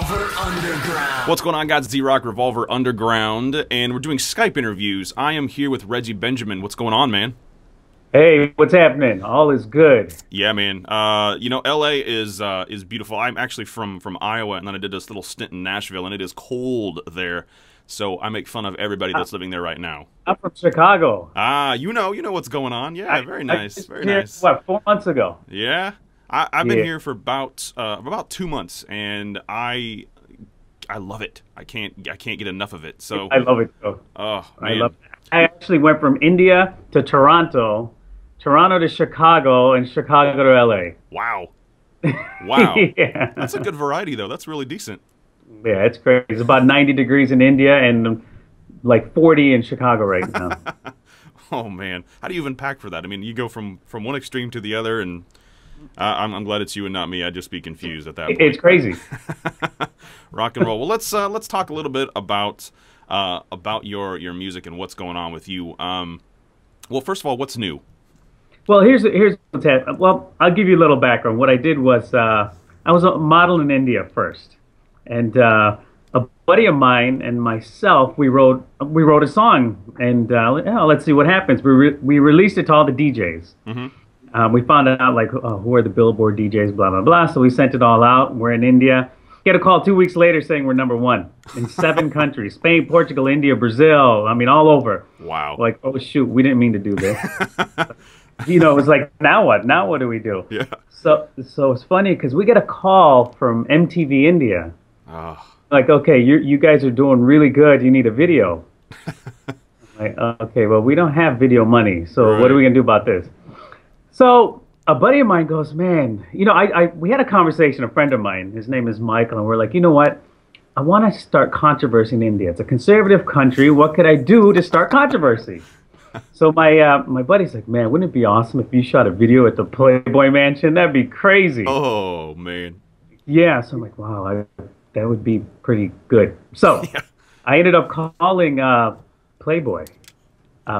Revolver Underground. What's going on, guys? It's Z-Rock, Revolver Underground, and we're doing Skype interviews. I am here with Reggie Banjamin. What's going on, man? Hey, what's happening? All is good. Yeah, man. You know, LA is beautiful. I'm actually from Iowa, and then I did this little stint in Nashville, and it is cold there. So I make fun of everybody that's living there right now. I'm from Chicago. Ah, you know what's going on. Yeah, very nice, very nice. What, 4 months ago? Yeah, I've been here for about 2 months, and I love it. I can't get enough of it. So I love it too. Oh, man. I love it. I actually went from India to Toronto, Toronto to Chicago, and Chicago to LA. Wow. Wow. Yeah. That's a good variety, though. That's really decent. Yeah, it's crazy. It's about 90 degrees in India and like 40 in Chicago right now. Oh, man. How do you even pack for that? I mean, you go from one extreme to the other, and I'm glad it's you and not me. I'd just be confused at that point. It's crazy. Rock and roll. Well, let's talk a little bit about your music and what's going on with you. Well, first of all, what's new? Well, here's what's happening. Well, I'll give you a little background. What I did was I was a model in India first, and a buddy of mine and myself, we wrote a song, and let's see what happens. We released it to all the DJs. Mm-hmm. We found out like who are the Billboard DJs, blah blah blah. So we sent it all out. We're in India. Get a call 2 weeks later saying we're #1 in 7 countries: Spain, Portugal, India, Brazil. I mean, all over. Wow. Like, oh shoot, we didn't mean to do this. You know, it was like, now what? Now what do we do? Yeah. So it's funny because we get a call from MTV India. Oh. Like, okay, you guys are doing really good. You need a video. Like, okay, well, we don't have video money, so Right. what are we gonna do about this? So a buddy of mine goes, man, you know, we had a conversation. A friend of mine, his name is Michael, and we're like, you know what? I want to start controversy in India. It's a conservative country. What could I do to start controversy? So my buddy's like, man, wouldn't it be awesome if you shot a video at the Playboy Mansion? That'd be crazy. Oh, man. Yeah. So I'm like, wow, that would be pretty good. So Yeah. I ended up calling Playboy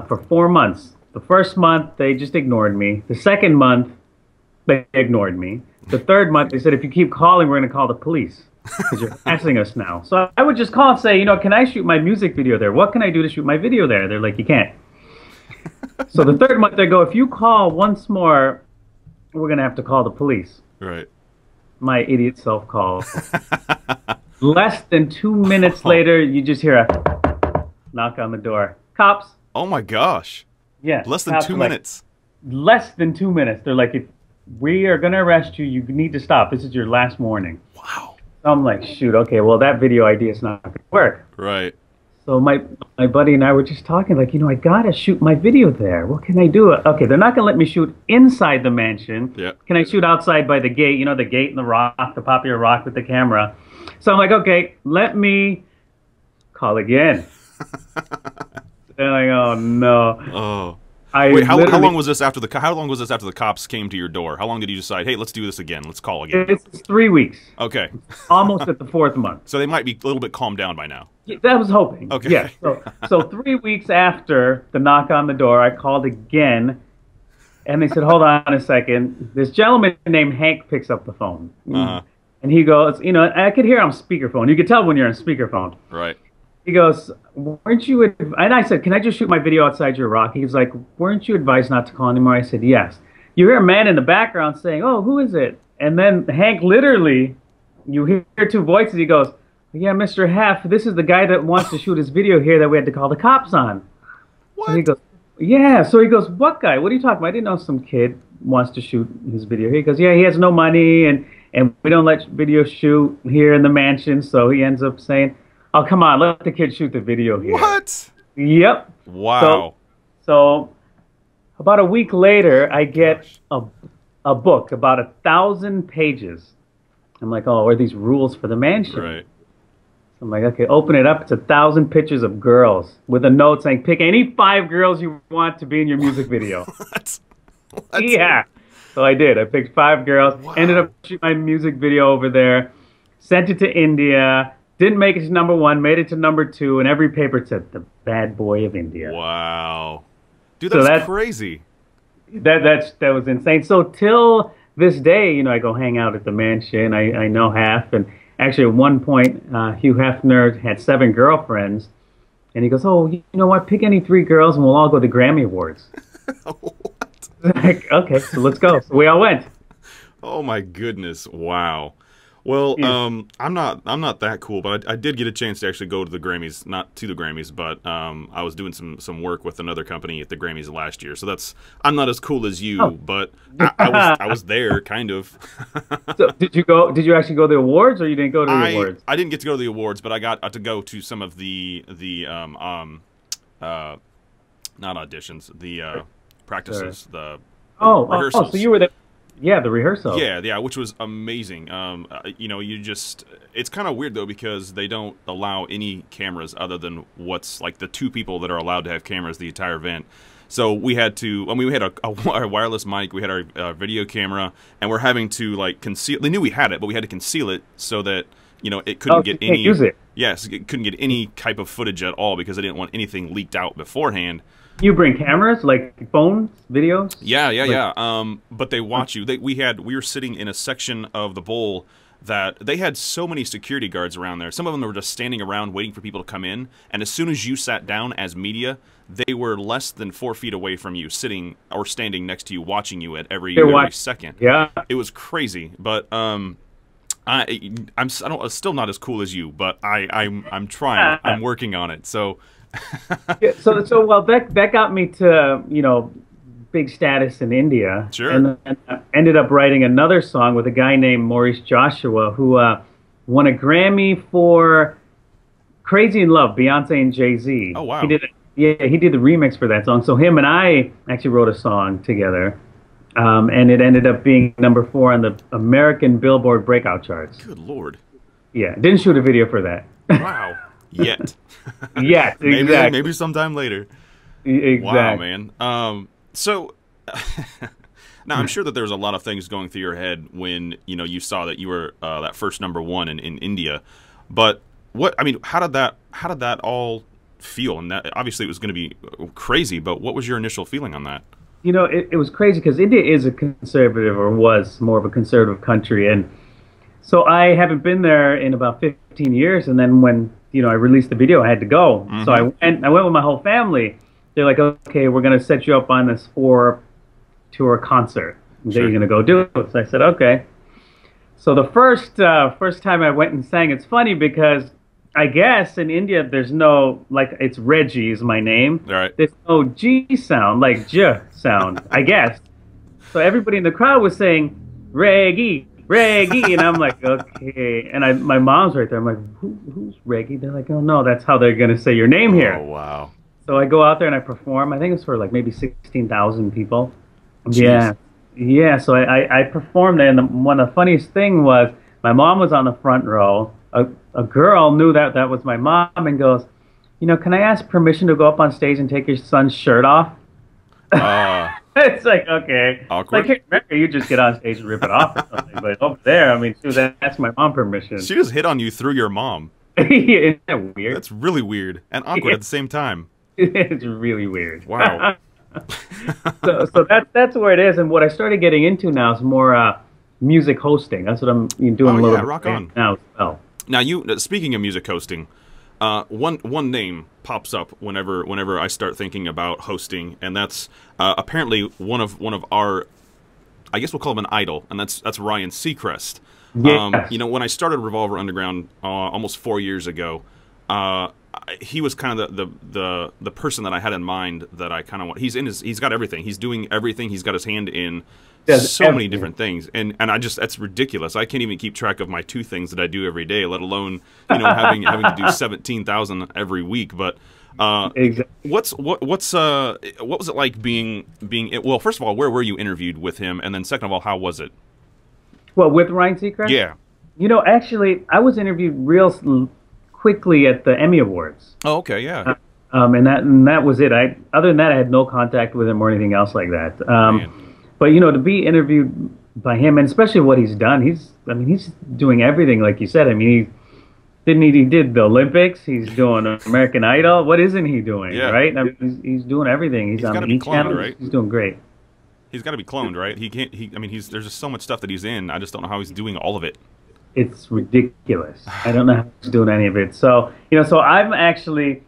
for 4 months. The first month, they just ignored me. The second month, they ignored me. The third month, they said, if you keep calling, we're going to call the police because you're harassing us now. So I would just call and say, you know, can I shoot my music video there? What can I do to shoot my video there? They're like, you can't. So the third month, they go, if you call once more, we're going to have to call the police. Right. My idiot self called. Less than 2 minutes later, you just hear a knock on the door. Cops. Oh, my gosh. Yeah. Less than cops 2 are like, minutes. Less than 2 minutes. They're like, if we are going to arrest you, you need to stop. This is your last warning. Wow. So I'm like, shoot, okay, well, that video idea is not going to work. Right. So my buddy and I were just talking, like, you know, I got to shoot my video there. What can I do? Okay, they're not going to let me shoot inside the mansion. Yeah. Can I shoot outside by the gate? You know, the gate and the rock, the popular rock with the camera. So I'm like, okay, let me call again. They're like, oh, no. Oh. Wait, how long was this after the cops came to your door? How long did you decide, hey, let's do this again, let's call again? It's 3 weeks. Okay. Almost at the 4th month. So they might be a little bit calmed down by now. Yeah, that was hoping. Okay. Yeah. So 3 weeks after the knock on the door, I called again, and they said, hold on a second. This gentleman named Hank picks up the phone. Uh-huh. And he goes, you know, I could hear on speakerphone. You could tell when you're on speakerphone. Right. He goes, weren't you, and I said, can I just shoot my video outside your rock? He's like, weren't you advised not to call anymore? I said, yes. You hear a man in the background saying, oh, who is it? And then Hank literally, you hear 2 voices. He goes, yeah, Mr. Hef, this is the guy that wants to shoot his video here that we had to call the cops on. What? And he goes, yeah. So he goes, what guy? What are you talking about? I didn't know some kid wants to shoot his video here. He goes, yeah, he has no money, and we don't let video shoot here in the mansion. So he ends up saying, oh, come on, let the kid shoot the video here. What? Yep. Wow. So about a week later, I get a book, about 1,000 pages. I'm like, oh, are these rules for the mansion? Right. I'm like, okay, open it up. It's 1,000 pictures of girls with a note saying, pick any 5 girls you want to be in your music video. What? Yeah. So I did. I picked 5 girls, Wow. ended up shooting my music video over there, sent it to India. Didn't make it to #1, made it to #2, and every paper said, the bad boy of India. Wow. Dude, So that's crazy. That was insane. So till this day, you know, I go hang out at the mansion. I know Hef, and Actually, at one point, Hugh Hefner had 7 girlfriends, and he goes, "Oh, you know what? Pick any 3 girls, and we'll all go to Grammy Awards." What? Like, okay, so let's go. So we all went. Oh my goodness! Wow. Well, Yeah. I'm not that cool, but I did get a chance to actually go to the Grammys, not to the Grammys, but I was doing some work with another company at the Grammys last year. So I'm not as cool as you, Oh. but I was there kind of. So did you go? Did you actually go to the awards, or you didn't go to the I awards? I didn't get to go to the awards, but I got to go to some of uh not auditions, the practices, the Oh, so rehearsals. you were the, yeah, the rehearsal. Yeah, which was amazing. It's kind of weird though because they don't allow any cameras other than what's like the 2 people that are allowed to have cameras the entire event. So we had to. I mean, we had a wireless mic, we had our video camera, and we're having to like conceal. They knew we had it, but we had to conceal it so that it couldn't Oh, get you can't any. use it. Yes, it couldn't get any type of footage at all because I didn't want anything leaked out beforehand. You bring cameras, like phones, videos? Yeah. But they watch you. We were sitting in a section of the bowl that they had so many security guards around there. Some of them were just standing around waiting for people to come in. And as soon as you sat down as media, they were less than 4 feet away from you, sitting or standing next to you, watching you at every second. Yeah. It was crazy. But I'm still not as cool as you, but I'm trying. I'm working on it. So. Yeah, so well, that got me to big status in India. Sure. And then I ended up writing another song with a guy named Maurice Joshua who won a Grammy for "Crazy in Love," Beyonce and Jay-Z. Oh wow. He did the remix for that song. So him and I actually wrote a song together, and it ended up being #4 on the American Billboard Breakout charts. Good Lord. Yeah, didn't shoot a video for that. Wow. Yet. Yes, exactly. Maybe sometime later. Exactly. Wow, man. So now I'm sure that there's a lot of things going through your head when you saw that you were that first #1 in India. But how did that all feel? And that obviously it was going to be crazy. But what was your initial feeling on that? It was crazy because India is a conservative, or was more of a conservative country, and so I haven't been there in about 15 years. And then when I released the video, I had to go. Mm-hmm. So I went with my whole family. They're like, "Okay, we're gonna set you up on this 4-tour concert that Sure. you're gonna go do." So I said, "Okay." So the first time I went and sang, it's funny because I guess in India there's no, like, it's Reggie is my name. All right. There's no G sound, like J sound, I guess. So everybody in the crowd was saying Reggie, Reggie, and I'm like, okay. And my mom's right there. I'm like, who's Reggie? They're like, oh no, that's how they're gonna say your name here. Oh wow. So I go out there and I perform. I think it's for like maybe 16,000 people. Jeez. Yeah. So I performed there, and one of the funniest thing was my mom was on the front row. A girl knew that was my mom and goes, can I ask permission to go up on stage and take your son's shirt off? It's like, okay. Awkward. Like, here, remember, you just get on stage and rip it off or something. But over there, I mean, she was asking my mom permission. She just hit on you through your mom. Isn't that weird? That's really weird and awkward at the same time. It's really weird. Wow. so that's where it is. And what I started getting into now is more music hosting. That's what I'm doing a little bit rock on. now as well. Now, speaking of music hosting, one name pops up whenever I start thinking about hosting, and that's apparently one of our, I guess we'll call him an idol, and that's Ryan Seacrest. Yes. When I started Revolver Underground almost 4 years ago, he was kind of the person that I had in mind that I kind of want. He's got everything. He's doing everything. He's got his hand in so many different things, and that's ridiculous. I can't even keep track of my 2 things that I do every day, let alone having to do 17,000 every week. But exactly. what was it like being? Well, first of all, where were you interviewed with him, and then second of all, how was it? Well, with Ryan Seacrest? Yeah. Actually, I was interviewed real quickly at the Emmy Awards. Oh, okay, yeah. And that was it. Other than that, I had no contact with him or anything else like that. But to be interviewed by him, and especially what he's done, he's doing everything, like you said. I mean, he did the Olympics. He's doing American Idol. What isn't he doing? Yeah. Right? I mean, he's doing everything. He's on the E! Channel. Right? He's doing great. He's got to be cloned, right? He can't. There's just so much stuff that he's in. I just don't know how he's doing all of it. it's ridiculous. I don't know how he's doing any of it. So, so I'm actually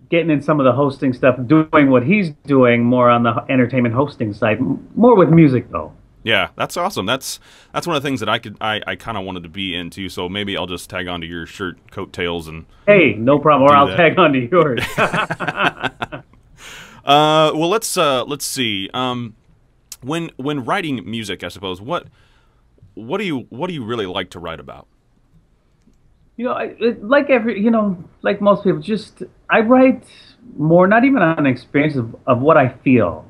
getting in some of the hosting stuff, doing what he's doing more on the entertainment hosting side, more with music though. Yeah, that's awesome. That's one of the things that I kind of wanted to be into. So maybe I'll just tag onto your shirt coattails and hey, no problem. Or I'll tag onto yours. Well, let's see. When writing music, I suppose what do you really like to write about? Like most people, just I write more, not even on experience of what I feel.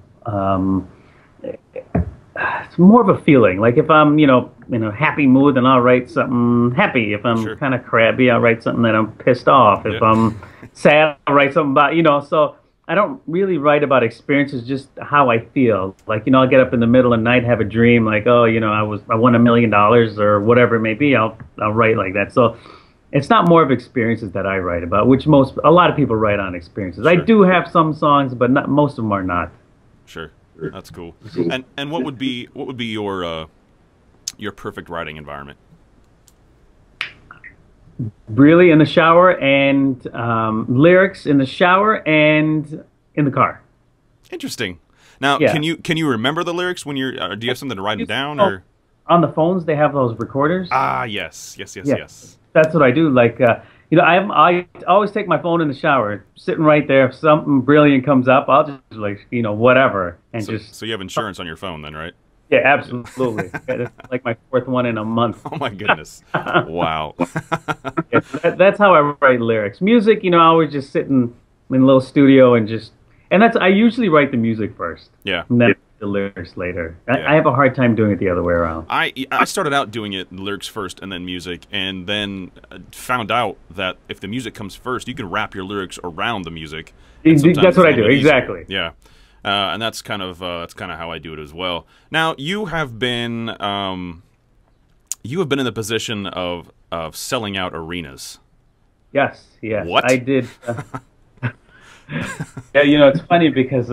It's more of a feeling. Like if I'm, in a happy mood, then I'll write something happy. If I'm kind of crabby, I'll write something that I'm pissed off. If I'm sad, I'll write something about, so I don't really write about experiences, just how I feel. Like, I'll get up in the middle of the night, have a dream, like, oh, I won $1 million or whatever it may be. I'll write like that. So it's not more of experiences that I write about, which a lot of people write on experiences. Sure. I do have some songs, but most of them are not. Sure, that's cool. And what would be your perfect writing environment? Really in the shower, and lyrics in the shower and in the car. Interesting. Now, can you remember the lyrics when you're? Do you have something to write them down, or on the phones they have those recorders? Ah, yes. That's what I do. Like, I always take my phone in the shower, sitting right there. If something brilliant comes up, I'll just whatever, and so you have insurance on your phone then, right? Yeah, absolutely. It's like my fourth one in a month. Oh my goodness! Wow. That's how I write lyrics. Music, I always just sit in a little studio and I usually write the music first. Yeah. And then the lyrics later. I have a hard time doing it the other way around. I started out doing it lyrics first and then music, and then found out that if the music comes first, you can wrap your lyrics around the music. That's what I do. Exactly. Yeah. And that's kind of how I do it as well. Now you have been in the position of selling out arenas. Yes. What? I did. Yeah, it's funny because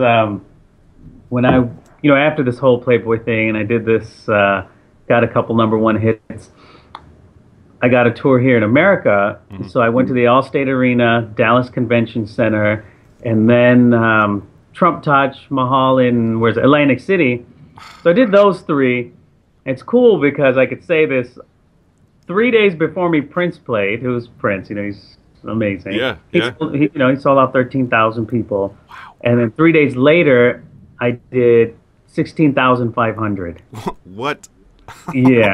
when I after this whole Playboy thing, and I did this, got a couple #1 hits. I got a tour here in America, so I went to the Allstate Arena, Dallas Convention Center, and then Trump Taj Mahal in Atlantic City. So I did those three. It's cool because I could say this 3 days before me. Prince played. Who's Prince? He's amazing. Yeah. He sold out 13,000 people. Wow. And then 3 days later, I did 16,500. What? Yeah,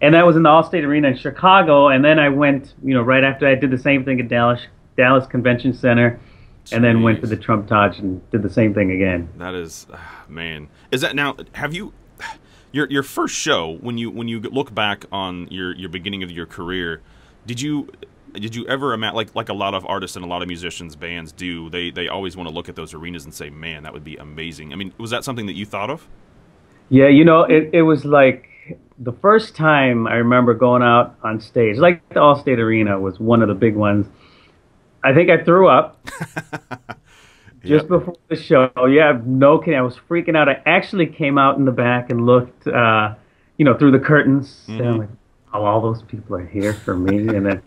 and that was in the Allstate Arena in Chicago. And then I went, right after I did the same thing at Dallas Convention Center. Jeez. And then went to the Trump Taj and did the same thing again. That is, man. Is that now? Have you your first show when you look back on your beginning of your career? Did you ever imagine, like a lot of artists and a lot of musicians, bands do? They always want to look at those arenas and say, "Man, that would be amazing." I mean, was that something that you thought of? Yeah, it was like the first time I remember going out on stage, like the Allstate Arena was one of the big ones. I think I threw up just before the show. Yeah, no kidding. I was freaking out. I actually came out in the back and looked, through the curtains. And I'm like, oh, all those people are here for me. And then,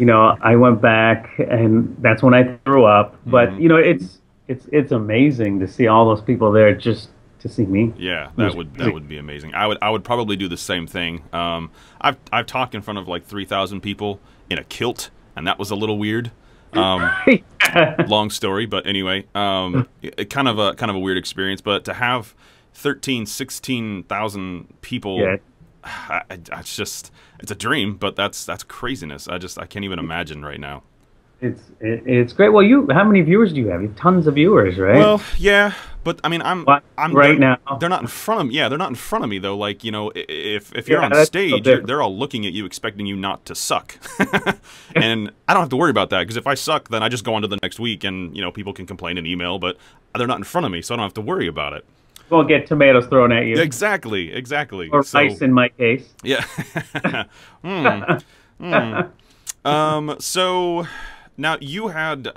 I went back, and that's when I threw up. But it's amazing to see all those people there just to see me. Yeah, that would be amazing. I would probably do the same thing. I've talked in front of like 3,000 people in a kilt, and that was a little weird. Long story, but anyway, kind of a weird experience. But to have 16,000 people, it's a dream. But that's craziness. I can't even imagine right now. It's great. Well, how many viewers do you have? You have tons of viewers, right? Well, yeah, but I mean, I'm right now. They're not in front of me. Yeah, they're not in front of me though. Like, if you're on stage, they're all looking at you, expecting you not to suck. And I don't have to worry about that, because if I suck, then I just go on to the next week, and people can complain and email. But they're not in front of me, so I don't have to worry about it. Won't get tomatoes thrown at you. Exactly. Or rice in my case. Yeah. So. Now you had did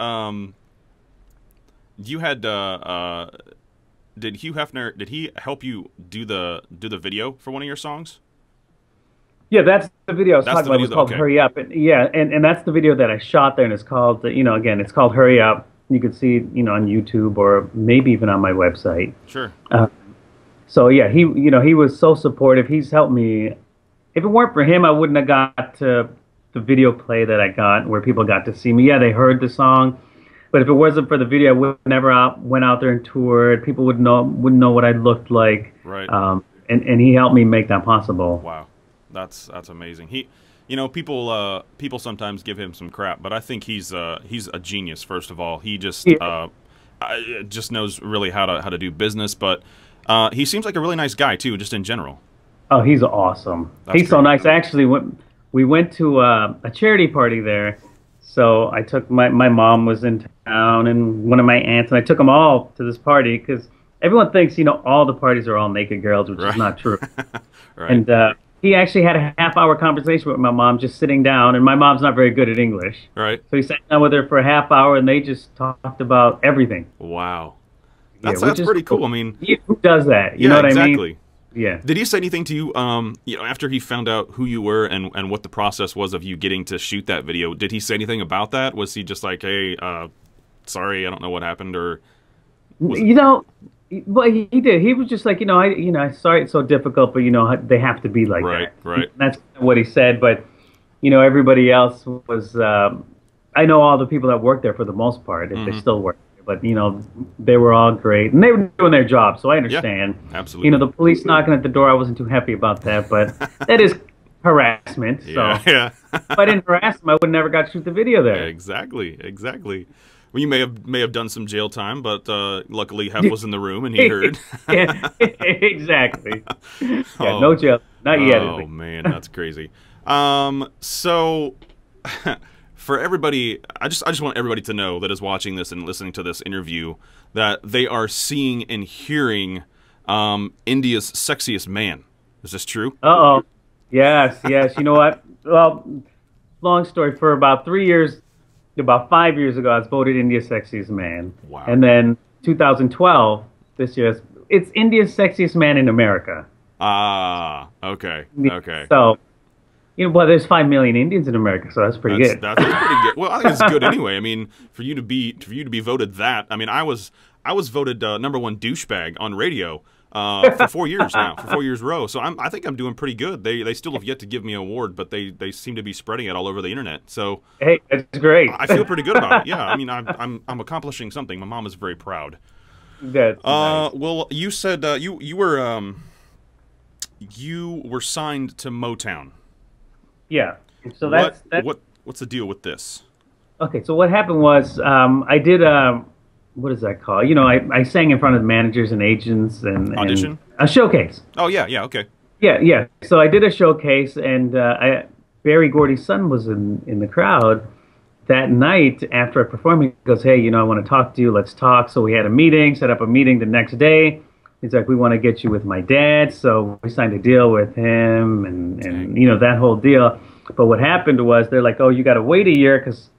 Hugh Hefner, did he help you do the video for one of your songs? Yeah, that's the video I was That's talking the about. It video. was called Okay. Hurry Up. And yeah, and that's the video that I shot there, and it's called, again, it's called Hurry Up. You can see, on YouTube or maybe even on my website. Sure. Uh, so yeah, he was so supportive. He's helped me. If it weren't for him, I wouldn't have got to the video play that I got, where people got to see me. Yeah, they heard the song, but if it wasn't for the video, I would never went out there and toured. People wouldn't know what I looked like. Right. And he helped me make that possible. Wow. That's amazing. People sometimes give him some crap, but I think he's a genius. First of all, he just knows really how to do business. But he seems like a really nice guy too, just in general. Oh, he's awesome. That's He's so great. nice. Actually, we went to a charity party there. So I took my mom was in town and one of my aunts, and I took them all to this party because everyone thinks, all the parties are all naked girls, which is not true. Right. And he actually had a half-hour conversation with my mom, just sitting down, and my mom's not very good at English. Right. So he sat down with her for a half hour, and they just talked about everything. Wow. Which That's is pretty cool. I mean, who does that? You know what exactly. I mean? Yeah. Did he say anything to you, after he found out who you were and what the process was of you getting to shoot that video? Did he say anything about that? Was he just like, hey, sorry, I don't know what happened, or? Well, he did. He was just like, sorry it's so difficult, but they have to be like Right, that. right. That's what he said. But everybody else was. I know all the people that worked there for the most part, if they still work. But they were all great, and they were doing their job, so I understand. Yeah, absolutely. The police knocking at the door, I wasn't too happy about that, but that is harassment. Yeah, So yeah. if I didn't harass them, I would never got to shoot the video there. Exactly. Well, you may have done some jail time, but luckily Hef was in the room and he heard. Yeah, exactly. Yeah, Oh. no jail, not yet. Oh man, that's crazy. So for everybody, I just want everybody to know that is watching this and listening to this interview that they are seeing and hearing India's Sexiest Man. Is this true? Uh-oh. Yes. You know what? Well, long story. For about 3 years, about 5 years ago, I was voted India's Sexiest Man. Wow. And then 2012, this year, it's India's Sexiest Man in America. Ah, okay. So, well, there's 5 million Indians in America, so that's pretty good. That's pretty good. Well, I think it's good anyway. I mean, for you to be voted that. I mean, I was voted #1 douchebag on radio for 4 years now, for 4 years row. So I think I'm doing pretty good. They still have yet to give me an award, but they seem to be spreading it all over the internet. So hey, that's great. I feel pretty good about it. Yeah, I mean, I'm accomplishing something. My mom is very proud. That's nice. Well, you said you were signed to Motown. Yeah. So what's the deal with this? Okay. So what happened was I did what is that called? I sang in front of managers and agents and Audition? A showcase. Oh yeah, okay. Yeah. So I did a showcase, and Barry Gordy's son was in the crowd that night after I performed. He goes, "Hey, I want to talk to you. Let's talk." So we had a meeting, set up a meeting the next day. He's like, "We want to get you with my dad." So we signed a deal with him, and that whole deal. But what happened was they're like, "Oh, you got to wait a year because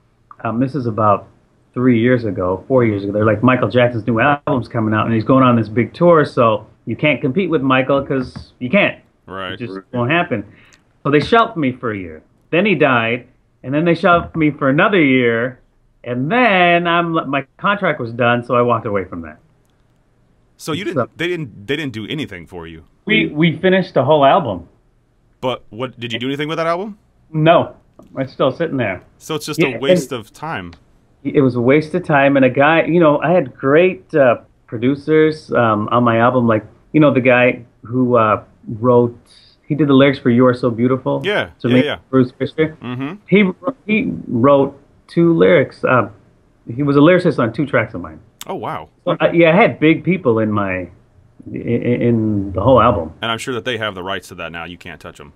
this is about 4 years ago. They're like, Michael Jackson's new album's coming out, and he's going on this big tour, so you can't compete with Michael because you can't. Right. It just won't happen." So they shelved me for a year. Then he died, and then they shelved me for another year, and then my contract was done, so I walked away from that. So you didn't? They didn't do anything for you. We finished the whole album. But what did you do anything with that album? No, it's still sitting there. So it's just a waste of time. It was a waste of time, and a guy, I had great producers on my album, like the guy who he did the lyrics for "You Are So Beautiful." Yeah, so yeah. Bruce Fisher. Mm-hmm. He wrote 2 lyrics. He was a lyricist on 2 tracks of mine. Oh wow. So, I had big people in the whole album. And I'm sure that they have the rights to that now. You can't touch them.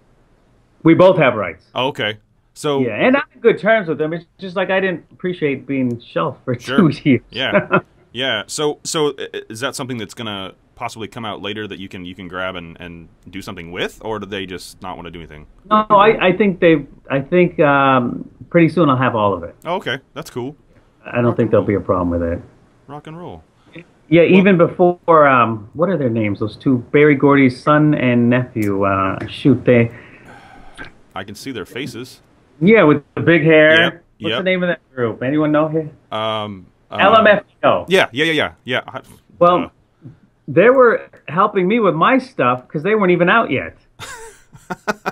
We both have rights. Oh, okay. So yeah, and I'm in good terms with them. It's just like I didn't appreciate being shelved for 2 years. Yeah, yeah. So is that something that's gonna possibly come out later that you can grab and do something with, or do they just not want to do anything? No, I think pretty soon I'll have all of it. Oh, okay, that's cool. I don't think there'll be a problem with it. Rock and roll. Yeah, even before what are their names? Those 2, Barry Gordy's son and nephew. I can see their faces. Yeah, with the big hair. Yep. What's the Yep. name of that group? Anyone know here? Uh, LMFAO. yeah. Well, they were helping me with my stuff because they weren't even out yet.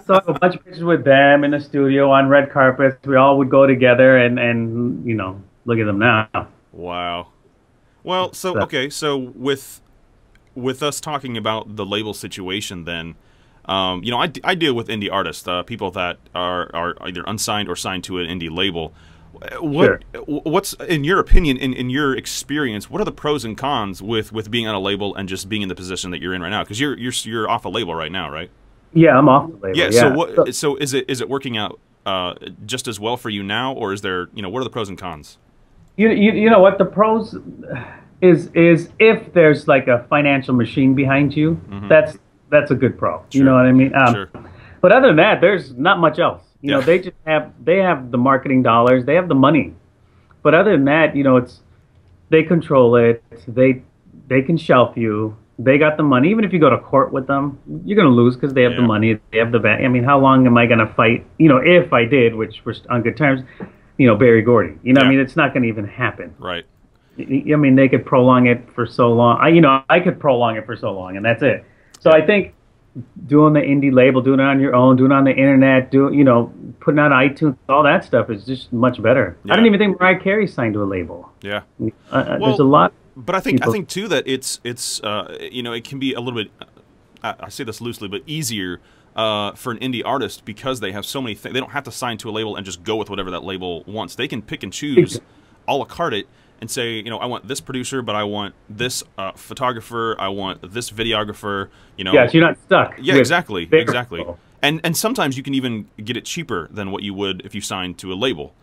So I have a bunch of pictures with them in the studio on red carpets. We all would go together and you know, look at them now. Wow. Well, so okay, so with us talking about the label situation, then, you know, I deal with indie artists, people that are either unsigned or signed to an indie label. What's, in your opinion, in your experience, what are the pros and cons with being on a label and just being in the position that you're in right now? Because you're off a label right now, right? Yeah, I'm off the label. Yeah. Yeah. So is it working out just as well for you now, or is there, you know, what are the pros and cons? You know what the pros is if there's like a financial machine behind you, that's a good pro. Sure. You know what I mean? Sure. But other than that, there's not much else. You know, they just have the marketing dollars, they have the money. But other than that, you know, they control it. They can shelf you. They got the money. Even if you go to court with them, you're going to lose because they have the money. They have the back. I mean, how long am I going to fight? You know, if I did, which we're on good terms, you know, Barry Gordy. You know, I mean, it's not going to even happen. Right. I mean, they could prolong it for so long. I could prolong it for so long, and that's it. So I think doing the indie label, doing it on your own, doing it on the internet, you know, putting on iTunes, all that stuff is just much better. I don't even think Mariah Carey signed to a label. Yeah. There's a lot. But I think too that it's you know, it can be a little bit, I say this loosely, but easier for an indie artist because they have so many things. They don't have to sign to a label and just go with whatever that label wants. They can pick and choose, a la carte it, and say, you know, I want this producer, but I want this photographer, I want this videographer. You know. Yeah, so you're not stuck. Yeah, exactly. And sometimes you can even get it cheaper than what you would if you signed to a label.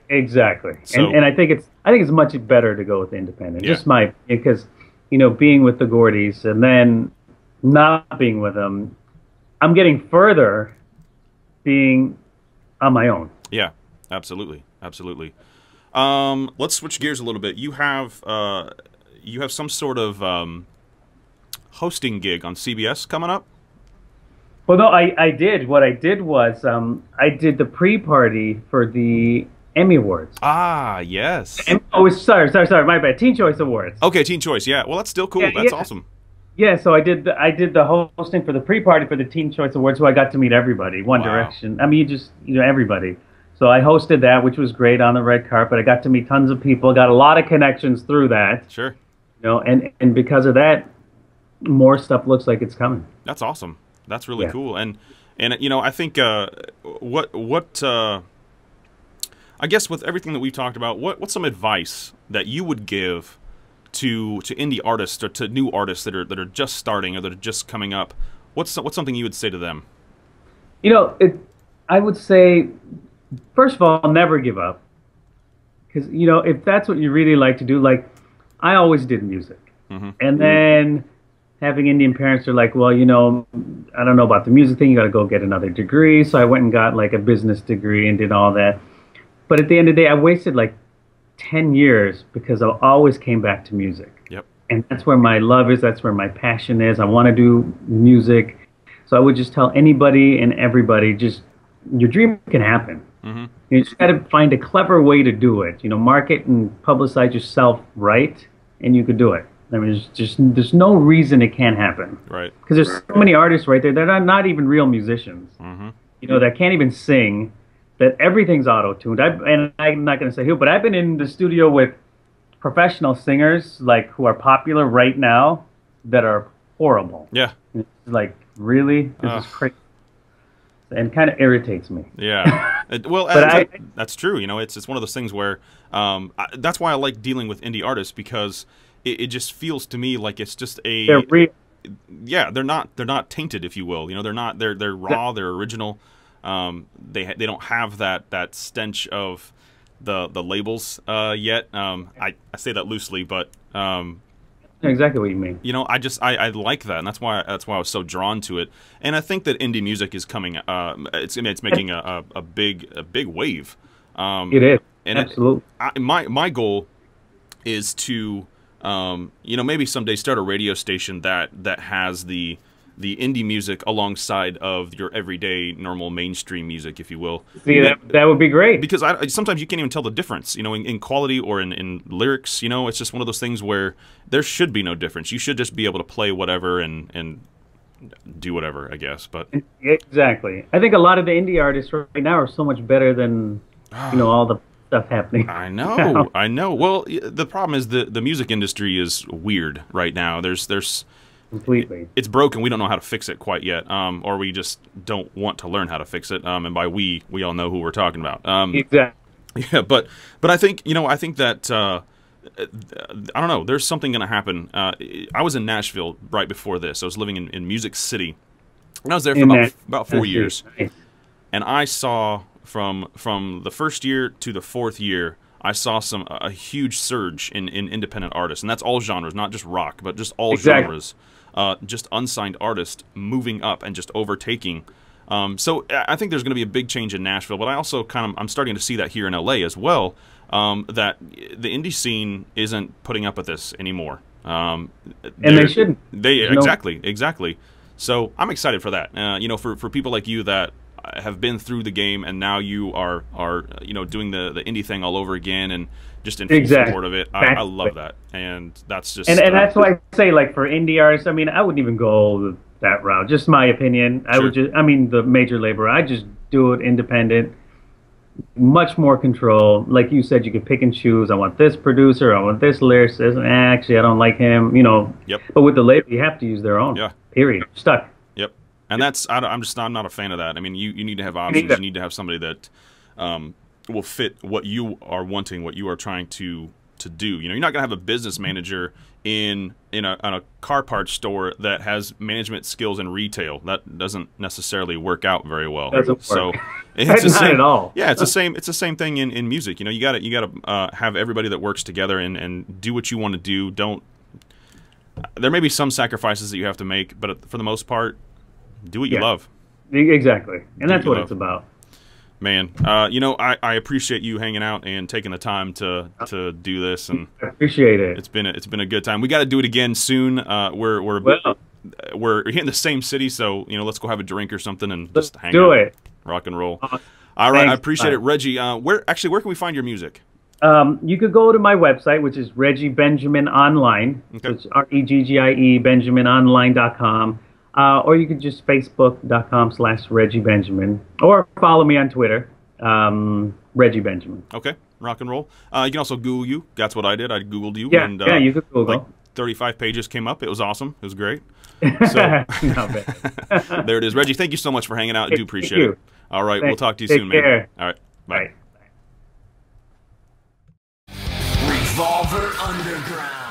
Exactly. So, and I think it's much better to go with independent. Yeah. Just because, you know, being with the Gordys and then not being with them, I'm getting further being on my own. Yeah, absolutely. Let's switch gears a little bit. You have some sort of hosting gig on CBS coming up? Well, no, I did. What I did was I did the pre-party for the Emmy Awards. Ah, yes. Sorry, my bad. Teen Choice Awards. Okay, Teen Choice. Yeah, well, that's still cool. Yeah, that's awesome. Yeah, so I did the hosting for the pre-party for the Teen Choice Awards, so I got to meet everybody. One Direction. I mean, you know, everybody. So I hosted that, which was great on the red carpet. I got to meet tons of people. Got a lot of connections through that. Sure. You know, and because of that, more stuff looks like it's coming. That's awesome. That's really cool. And you know, I think what I guess with everything that we've talked about, what's some advice that you would give to indie artists or to new artists that are just starting or that are just coming up? What's something you would say to them? You know, I would say, first of all, never give up. Because, you know, if that's what you really like to do, like, I always did music. And then having Indian parents are like, well, you know, I don't know about the music thing. You got to go get another degree. So I went and got like a business degree and did all that. But at the end of the day, I wasted like 10 years because I always came back to music. Yep. And that's where my love is. That's where my passion is. I want to do music. So I would just tell anybody and everybody, just your dream can happen. You just got to find a clever way to do it. You know, market and publicize yourself right, and you could do it. I mean, there's no reason it can't happen. Right. Because there's so many artists right there that are not even real musicians. You know, that can't even sing. That everything's auto-tuned. And I'm not going to say who, but I've been in the studio with professional singers like who are popular right now that are horrible. Yeah. It's like, really? This is crazy. And kind of irritates me. Yeah. Well, that's true. You know, it's one of those things where that's why I like dealing with indie artists, because it just feels to me like it's just they're real. Yeah, they're not tainted, if you will. You know, they're raw, they're original. They don't have that stench of the labels yet. I say that loosely, but exactly what you mean. You know, I like that, and that's why I was so drawn to it. And I think that indie music is coming. It's making a big wave. It is, and absolutely. My goal is to you know, maybe someday start a radio station that has the the indie music alongside of your everyday normal mainstream music, if you will. See, that would be great. Because sometimes you can't even tell the difference, you know, in quality or in lyrics. You know, it's just one of those things where there should be no difference. You should just be able to play whatever and do whatever, I guess. But exactly, I think a lot of the indie artists right now are so much better than all the stuff happening. I know, I know. Well, the problem is the music industry is weird right now. There's completely. It's broken. We don't know how to fix it quite yet, or we just don't want to learn how to fix it. And by we all know who we're talking about. Exactly. Yeah, but I think I think that I don't know. There's something going to happen. I was in Nashville right before this. I was living in Music City, and I was there for about 4 years. Nice. And I saw from the first year to the fourth year, I saw a huge surge in independent artists, and that's all genres, not just rock, but just all genres. Just unsigned artists moving up and just overtaking. So I think there's going to be a big change in Nashville, but I also I'm starting to see that here in LA as well. That the indie scene isn't putting up with this anymore. And they shouldn't. Exactly. So I'm excited for that. For people like you that have been through the game and now you are doing the indie thing all over again and just in full support of it. I love that, and that's just and that's why I say, like, for indie artists, I mean, I wouldn't even go that route. Just my opinion. Sure. The major label, I just do it independent. Much more control. Like you said, you can pick and choose. I want this producer. I want this lyricist. Actually, I don't like him. Yep. But with the label, you have to use their own. Yeah. Period. You're stuck. Yep. And I'm not a fan of that. I mean, you need to have options. You need to have somebody that will fit what you are wanting, what you are trying to do. You're not gonna have a business manager in a car parts store that has management skills in retail. That doesn't necessarily work out very well. Doesn't work. So it's the not same at all. Yeah, it's the same. It's the same thing in music. You gotta have everybody that works together and do what you want to do. There may be some sacrifices that you have to make, but for the most part, do what you love. Exactly, and that's what it's about. Man, I appreciate you hanging out and taking the time to do this, and I appreciate it. It's been a good time. We got to do it again soon. We're here in the same city, so let's go have a drink or something and just hang out, rock and roll. All right, thanks. I appreciate it, Reggie. Where can we find your music? You could go to my website, which is Reggie Banjamin Online. Okay. So it's REGGIE BenjaminOnline.com. Or you could just Facebook.com/Reggie Banjamin, or follow me on Twitter, Reggie Banjamin. Okay, rock and roll. You can also Google you. That's what I did. I Googled you. Yeah, and, you could Google. Like 35 pages came up. It was awesome. It was great. So there it is, Reggie. Thank you so much for hanging out. I do appreciate it. All right, we'll talk to you soon, man. All right, bye. Revolver Underground.